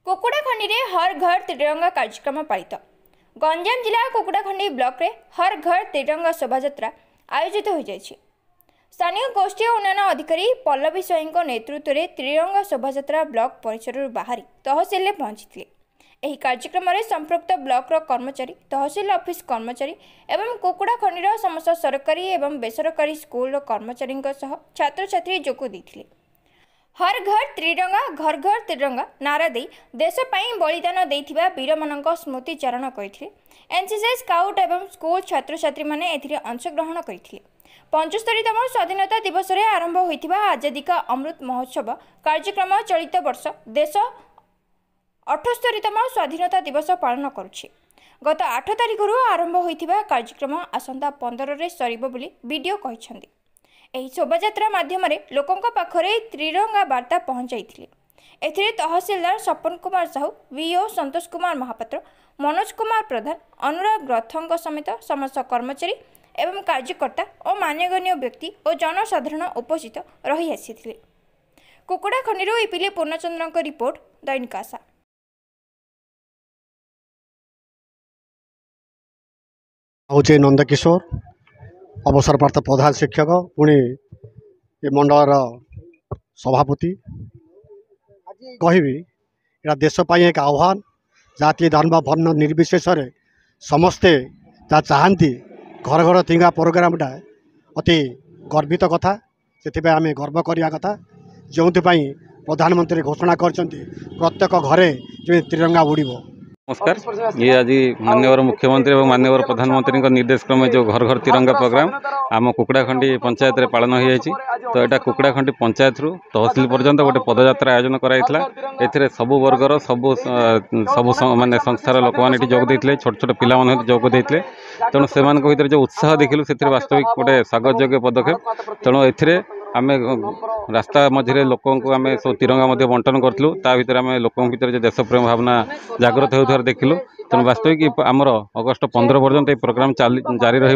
कुकुड़ाखंडी रे हर घर त्रिरंगा कार्यक्रम पालित। गंजाम जिला कुकुड़ाखंडी ब्लॉक रे हर घर त्रिरंगा शोभायात्रा आयोजित हो जायछि। स्थानीय गोष्ठी उन्नयन अधिकारी पल्लवी स्वाई नेतृत्व में त्रिरंगा शोभायात्रा ब्लॉक परिसर बाहरी तहसिल में पहुंची। ଏହି କାର୍ଯ୍ୟକ୍ରମରେ संपृक्त ବ୍ଲକର कर्मचारी, तहसिल ऑफिस कर्मचारी एवं कुकुड़ाखंडीर समस्त सरकारी एवं बेसरकारी स्कूल कर्मचारी छात्र छात्री जोग देथिले। हर घर त्रिरंगा नारा दे देश पई बलिदान देथिबा वीर मानक स्मृति चारण करथिले। एनसीसी स्काउट एवं स्कूल छात्र छात्री माने एथिरे अंशग्रहण करथिले। 75तम स्वाधीनता दिवस रे आरंभ होइथिबा आजादी का अमृत महोत्सव कार्यक्रम चलित वर्ष देश 78तम स्वाधीनता दिवस पालन करुछि। गत 8 तारिखरु आरंभ होइथिबा कार्यक्रम आसंता 15 रे सरिबो बोली वीडियो कहिसंदी। एही शोभायात्रा माध्यम लोकंक पाखरे त्रिरंगा वार्ता पहुंचाइथिले। एथिरे तहसीलदार सपन कुमार साहू, वीओ संतोष कुमार महापात्र, मनोज कुमार प्रधान, अनुराग रथंक समेत समस्त कर्मचारी एवं कार्यकर्ता और मान्यगण्य व्यक्ति और जनसाधारण उपस्थित रही आसिथिले। कुकुड़ाखंडीरू इपिले पूर्णचंद्रक रिपोर्ट, दैनिक आशा। हूँ नंदकिशोर, अवसरप्राप्त प्रधान शिक्षक, पुणी मंडल सभापति। कहबी या देशपाई एक आह्वान, जाति धर्म वर्ण निर्विशेष समस्ते चाहती घर घर तिरंगा प्रोग्रामटा अति गर्वित कथा। से आम गर्व करने कथा जो प्रधानमंत्री घोषणा कर प्रत्येक घरे जो तिरंगा उड़ीब। नमस्कार। ये आज माननीय मुख्यमंत्री और माननीय प्रधानमंत्री निर्देश क्रम जो घर घर तिरंगा प्रोग्राम आम कुकुड़ाखंडी पंचायत रे पालन हो जाएगी। तो यहाँ कुकुड़ाखंडी पंचायत रु तहसिल पर्यंत गोटे पदयात्रा आयोजन कराइला। एथिरे सबु वर्गर सबु माने संस्थार लोक मैंने जोग देते, छोट छोट पिला जोग देते। तेणु से भीतर जो उत्साह देखिलु से वास्तविक गोटे स्वागत योग्य पदक्षेप। तेणु एथिरे आम रास्ता मझे लोक आम सब तिरंगा बंटन करूँ। ता भर आम लोक भर जो देश प्रेम भावना जागृत हो देखिलु। तेणु वास्तविक आमर अगस्ट 15 पर्यंत ये प्रोग्राम जारी रही।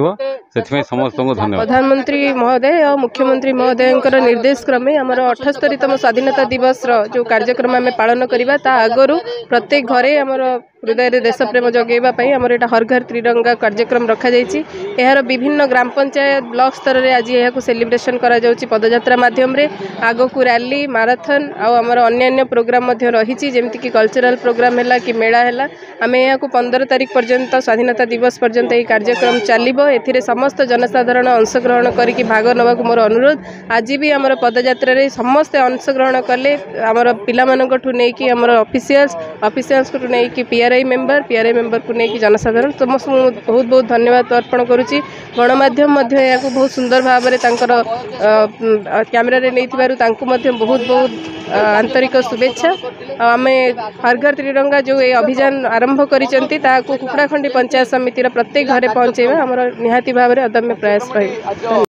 समस्त को धन्यवाद। प्रधानमंत्री महोदय और मुख्यमंत्री महोदय निर्देश क्रमे आमर 78तम स्वाधीनता दिवस जो कार्यक्रम आम पालन करवा ता आगरू प्रत्येक घरे आमर हृदय देश प्रेम जगेवाई आमर यहाँ हर घर त्रिरंगा कार्यक्रम रखा जाइछि। यार विभिन्न ग्राम पंचायत ब्लॉक स्तर में आज यहाँ सेलिब्रेशन करा जाउछि। पदयात्रा माध्यम रे आगो को रैली, मैराथन आमर अन्य प्रोग्राम रही जमीक कि कल्चरल प्रोग्राम है कि मेला है। आम यहाँ 15 तारिख पर्यंत स्वाधीनता दिवस पर्यंत ये कार्यक्रम चलिबो। एथिरे समस्त जनसाधारण अंशग्रहण करिक भाग नवाक मोर अनुरोध। आज भी आमर पदयात्रा रे समस्ते अंशग्रहण कले। आमर पिला मानकठु नै कि आमर ऑफिशियल्स को नै कि पीआरआई मेंबर को लेकिन जनसाधारण समस्त बहुत बहुत धन्यवाद अर्पण करुच्ची। गणमाध्यम यहाँ बहुत सुंदर भाव में कैमेरा नहीं बहुत बहुत आंतरिक शुभेच्छा। आम हर घर त्रिरंगा जो ये अभियान आरंभ करिसेंती ताकू कुकुड़ाखंडी पंचायत समितिर प्रत्येक घरे पहुँचेबा आमर निहाती भाव में अदम्य प्रयास रही।